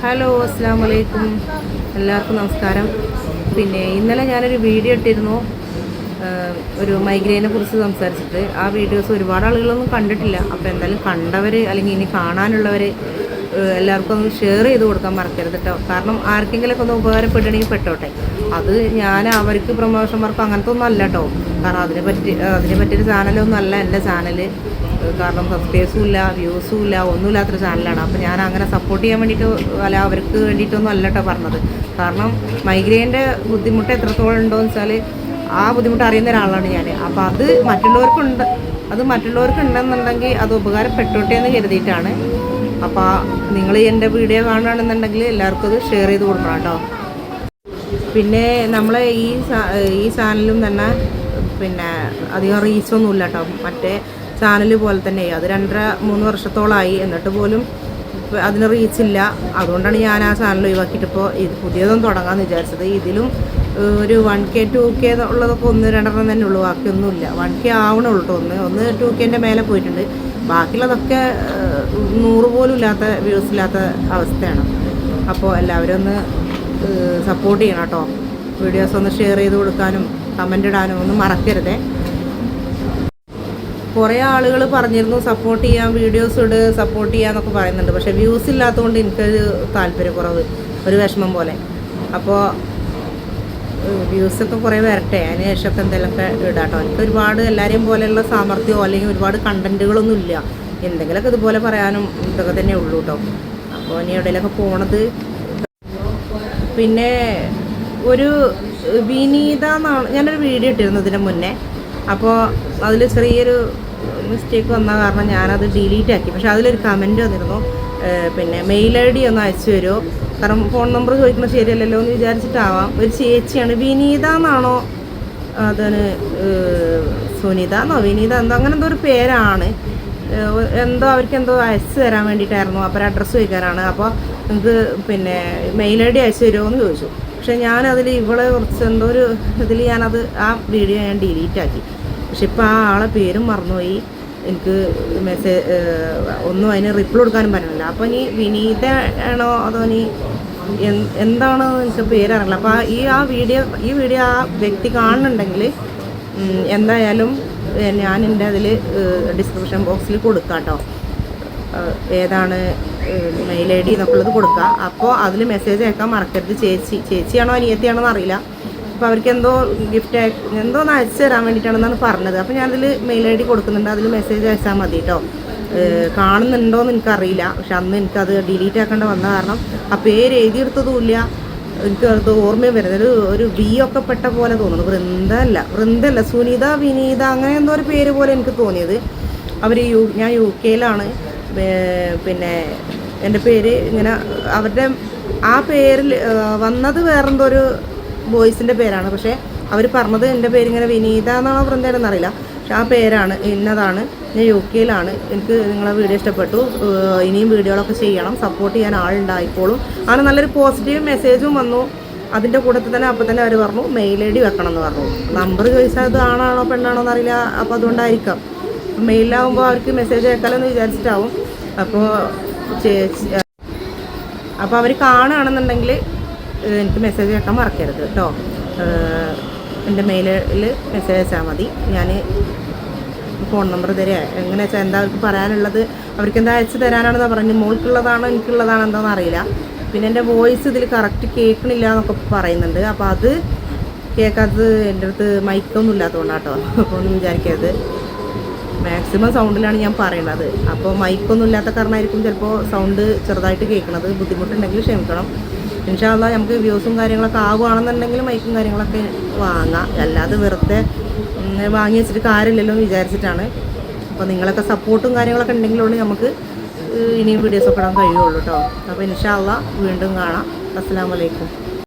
Hello അസ്സലാമു അലൈക്കും, എല്ലാവർക്കും നമസ്കാരം. പിന്നെ ഇന്നലെ ഞാനൊരു വീഡിയോ ഇട്ടിരുന്നു ഒരു മൈഗ്രെയിനെ കുറിച്ച് സംസാരിച്ചിട്ട്. ആ വീഡിയോസ് ഒരുപാട് ആളുകളൊന്നും കണ്ടിട്ടില്ല. അപ്പോൾ എന്തായാലും കണ്ടവർ അല്ലെങ്കിൽ ഇനി കാണാനുള്ളവർ എല്ലാവർക്കും ഒന്ന് ഷെയർ ചെയ്ത് കൊടുക്കാൻ മറക്കരുത് കേട്ടോ. കാരണം ആർക്കെങ്കിലുമൊക്കെ ഒന്ന് ഉപകാരപ്പെടണമെങ്കിൽ പെട്ടോട്ടെ. അത് ഞാൻ അവർക്ക് പ്രൊമോഷൻ വർക്ക് അങ്ങനത്തെ ഒന്നും അല്ല കേട്ടോ. കാരണം അതിനെ പറ്റിയൊരു ചാനലൊന്നും അല്ല എൻ്റെ ചാനൽ. കാരണം സബ്സ്ക്രൈബേഴ്സും ഇല്ല, വ്യൂസും ഇല്ല, ഒന്നുമില്ലാത്തൊരു ചാനലാണ്. അപ്പോൾ ഞാൻ അങ്ങനെ സപ്പോർട്ട് ചെയ്യാൻ വേണ്ടിയിട്ട് അല്ല, അവർക്ക് വേണ്ടിയിട്ടൊന്നും അല്ല കേട്ടോ പറഞ്ഞത്. കാരണം മൈഗ്രെയിൻ്റെ ബുദ്ധിമുട്ട് എത്രത്തോളം ഉണ്ടോയെന്ന് വെച്ചാൽ ആ ബുദ്ധിമുട്ട് അറിയുന്ന ഒരാളാണ് ഞാൻ. അപ്പോൾ അത് മറ്റുള്ളവർക്ക് ഉണ്ടെന്നുണ്ടെങ്കിൽ അത് ഉപകാരപ്പെട്ടോട്ടെ എന്ന് കരുതിയിട്ടാണ്. അപ്പോൾ നിങ്ങൾ എൻ്റെ വീഡിയോ കാണുകയാണെന്നുണ്ടെങ്കിൽ എല്ലാവർക്കും അത് ഷെയർ ചെയ്ത് കൊടുക്കണം കേട്ടോ. പിന്നെ നമ്മളെ ഈ ചാനലും തന്നെ പിന്നെ അധികം റീച്ചൊന്നുമില്ല കേട്ടോ. മറ്റേ ചാനൽ പോലെ തന്നെ അത് 2.5-3 വർഷത്തോളമായി, എന്നിട്ട് പോലും അതിന് റീച്ചില്ല. അതുകൊണ്ടാണ് ഞാൻ ആ ചാനൽ ഒഴിവാക്കിയിട്ടിപ്പോൾ ഇത് പുതിയതൊന്നും തുടങ്ങാമെന്ന് വിചാരിച്ചത്. ഇതിലും ഒരു 1K 2K ഉള്ളതൊക്കെ 1-2 തന്നെ ഉള്ളൂ, ബാക്കിയൊന്നുമില്ല. 1K ആവണുള്ളൂ. ഒന്ന് 2Kൻ്റെ മേലെ പോയിട്ടുണ്ട്. ബാക്കിയുള്ളതൊക്കെ 100 പോലും ഇല്ലാത്ത വ്യൂസ് ഇല്ലാത്ത അവസ്ഥയാണ്. അപ്പോൾ എല്ലാവരും ഒന്ന് സപ്പോർട്ട് ചെയ്യണം കേട്ടോ. വീഡിയോസ് ഒന്ന് ഷെയർ ചെയ്ത് കൊടുക്കാനും കമൻ്റ് ഇടാനും ഒന്നും മറക്കരുതേ. കുറേ ആളുകൾ പറഞ്ഞിരുന്നു സപ്പോർട്ട് ചെയ്യാൻ, വീഡിയോസ് സപ്പോർട്ട് ചെയ്യാന്നൊക്കെ പറയുന്നുണ്ട്. പക്ഷേ വ്യൂസ് ഇല്ലാത്തതുകൊണ്ട് എനിക്കൊരു താല്പര്യക്കുറവ്, ഒരു വിഷമം പോലെ. അപ്പോൾ വ്യൂസൊക്കെ കുറേ വരട്ടെ, അതിന് ശേഷമൊക്കെ എന്തെങ്കിലുമൊക്കെ ഇടാട്ടോ. എനിക്ക് ഒരുപാട് എല്ലാവരെയും പോലെയുള്ള സാമർഥ്യമോ അല്ലെങ്കിൽ ഒരുപാട് കണ്ടൻറ്റുകളൊന്നും ഇല്ല. എന്തെങ്കിലുമൊക്കെ ഇതുപോലെ പറയാനും ഇതൊക്കെ തന്നെ ഉള്ളൂ കേട്ടോ. അപ്പോൾ ഇനി എവിടെയെങ്കിലൊക്കെ പോണത്. പിന്നെ ഒരു വിനീത എന്നാണ് ഞാനൊരു വീഡിയോ ഇട്ടിരുന്നതിന് മുന്നേ. അപ്പോൾ അതിൽ ചെറിയൊരു മിസ്റ്റേക്ക് വന്ന കാരണം ഞാനത് ഡിലീറ്റ് ആക്കി. പക്ഷെ അതിലൊരു കമൻറ്റ് വന്നിരുന്നു, പിന്നെ മെയിൽ ID ഒന്ന് അയച്ചു തരുമോ, കാരണം ഫോൺ നമ്പർ ചോദിക്കുന്നത് ശരിയല്ലല്ലോ എന്ന് വിചാരിച്ചിട്ടാവാം. ഒരു ചേച്ചിയാണ്, വിനീത എന്നാണോ, അതിന് സുനിത എന്നോ വിനീത എന്തോ അങ്ങനെ എന്തോ ഒരു പേരാണ്. എന്തോ അവർക്ക് എന്തോ അയച്ചു തരാൻ വേണ്ടിയിട്ടായിരുന്നു. അപ്പോൾ ഒരു അഡ്രസ്സ് ചോദിക്കാനാണ്. അപ്പോൾ നിങ്ങൾക്ക് പിന്നെ മെയിൽ ID അയച്ചു തരുമോ എന്ന് ചോദിച്ചു. പക്ഷേ ഞാനതിൽ ഇവളെ കുറച്ച് എന്തോ ഒരു ഇതിൽ ഞാനത് ആ വീഡിയോ ഞാൻ ഡിലീറ്റ് ആക്കി. പക്ഷെ ഇപ്പോൾ ആ ആളെ പേരും മറന്നുപോയി. എനിക്ക് ഒന്നും അതിന് റിപ്ലൈ കൊടുക്കാനും പറ്റുന്നില്ല. അപ്പോൾ ഇനി വിനീത ആണോ അതോ ഇനി എന്താണോ എനിക്ക് പേരറിയില്ല. അപ്പോൾ ഈ വീഡിയോ ആ വ്യക്തി കാണുന്നുണ്ടെങ്കിൽ എന്തായാലും ഞാൻ എൻ്റെ അതിൽ ഡിസ്ക്രിപ്ഷൻ ബോക്സിൽ കൊടുക്കാം കേട്ടോ. ഏതാണ് മെയിൽ ID എന്നൊക്കെ ഉള്ളത് കൊടുക്കുക. അപ്പോൾ അതിൽ മെസ്സേജ് അയക്കാൻ മറക്കരുത്. ചേച്ചിയാണോ അനിയത്തിയാണോ എന്നറിയില്ല. അപ്പോൾ അവർക്ക് എന്തോ ഗിഫ്റ്റ് എന്തോ ഒന്ന് അയച്ചു തരാൻ വേണ്ടിയിട്ടാണെന്നാണ് പറഞ്ഞത്. അപ്പോൾ ഞാനതിൽ മെയിൽ ID കൊടുക്കുന്നുണ്ട്, അതിൽ മെസ്സേജ് അയച്ചാൽ മതി കേട്ടോ. കാണുന്നുണ്ടോ എന്ന് എനിക്കറിയില്ല. പക്ഷെ അന്ന് എനിക്കത് ഡിലീറ്റ് ആക്കേണ്ട വന്ന കാരണം ആ പേര് എഴുതിയെടുത്തതുമില്ല. എനിക്കത് ഓർമ്മയും വരുന്നത് ഒരു V ഒക്കെ പെട്ട പോലെ തോന്നുന്നു. വൃന്ദല്ല സുനിത വിനീത അങ്ങനെ എന്തോ ഒരു പേര് പോലെ എനിക്ക് തോന്നിയത്. ഞാൻ UK പിന്നെ എൻ്റെ പേര് ഇങ്ങനെ അവരുടെ ആ പേരിൽ വന്നത് വേറെന്തോ ഒരു ബോയ്സിൻ്റെ പേരാണ്. പക്ഷേ അവർ പറഞ്ഞത് എൻ്റെ പേരിങ്ങനെ വിനീത എന്നാണോ വൃന്ദയാണെന്ന് അറിയില്ല. പക്ഷെ ആ പേരാണ് ഇന്നതാണ്. ഞാൻ UK. എനിക്ക് നിങ്ങളെ വീഡിയോ ഇഷ്ടപ്പെട്ടു. ഇനിയും വീഡിയോകളൊക്കെ ചെയ്യണം, സപ്പോർട്ട് ചെയ്യാൻ ആളുണ്ടായിക്കോളും. അങ്ങനെ നല്ലൊരു പോസിറ്റീവ് മെസ്സേജും വന്നു. അതിൻ്റെ കൂട്ടത്തിൽ തന്നെ അപ്പോൾ തന്നെ അവർ പറഞ്ഞു മെയിൽ ID വെക്കണം എന്ന് പറഞ്ഞു. നമ്പർ ചോദിച്ചാൽ അത് ആണാണോ പെണ്ണാണോ എന്നറിയില്ല. അപ്പോൾ അതുകൊണ്ടായിരിക്കാം മെയിലാവുമ്പോൾ അവർക്ക് മെസ്സേജ് അയക്കാമെന്ന് വിചാരിച്ചിട്ടാവും. അപ്പോൾ അവർ കാണുകയാണെന്നുണ്ടെങ്കിൽ എനിക്ക് മെസ്സേജ് അയക്കാൻ മറക്കരുത് കേട്ടോ. എൻ്റെ മെയിലിൽ മെസ്സേജ് അയച്ചാൽ മതി. ഞാൻ ഫോൺ നമ്പർ തരിക, എങ്ങനെ വെച്ചാൽ എന്താ അവർക്ക് പറയാനുള്ളത്, അവർക്ക് എന്താ അയച്ചു തരാനാണെന്ന് പറഞ്ഞു. മോൾക്കുള്ളതാണോ എനിക്കുള്ളതാണോ എന്താണെന്ന് അറിയില്ല. പിന്നെ എൻ്റെ വോയിസ് ഇതിൽ കറക്റ്റ് കേൾക്കണില്ല എന്നൊക്കെ പറയുന്നുണ്ട്. അപ്പോൾ അത് കേൾക്കാത്തത് എൻ്റെ അടുത്ത് മൈക്കൊന്നും ഇല്ലാത്തതുകൊണ്ടാണ് കേട്ടോ. അപ്പോൾ ഒന്നും വിചാരിക്കരുത്. മാക്സിമം സൗണ്ടിലാണ് ഞാൻ പറയുന്നത്. അപ്പോൾ മൈക്കൊന്നും ഇല്ലാത്ത കാരണമായിരിക്കും ചിലപ്പോൾ സൗണ്ട് ചെറുതായിട്ട് കേൾക്കുന്നത്. ബുദ്ധിമുട്ടുണ്ടെങ്കിൽ ക്ഷമിക്കണം. ഇൻഷാ അല്ലാഹ് നമുക്ക് വ്യൂസും കാര്യങ്ങളൊക്കെ ആവുകയാണെന്നുണ്ടെങ്കിൽ മൈക്കും കാര്യങ്ങളൊക്കെ വാങ്ങാം. അല്ലാതെ വെറുതെ വാങ്ങി വെച്ചിട്ട് കാര്യമില്ലല്ലോ എന്ന് വിചാരിച്ചിട്ടാണ്. അപ്പോൾ നിങ്ങളൊക്കെ സപ്പോർട്ടും കാര്യങ്ങളൊക്കെ ഉണ്ടെങ്കിലുള്ളൂ നമുക്ക് ഇനിയും വീഡിയോസൊക്കെ ഇടാൻ കഴിയുള്ളൂ കേട്ടോ. അപ്പോൾ ഇൻഷാ അല്ലാഹ് വീണ്ടും കാണാം. അസ്സലാമു അലൈക്കും.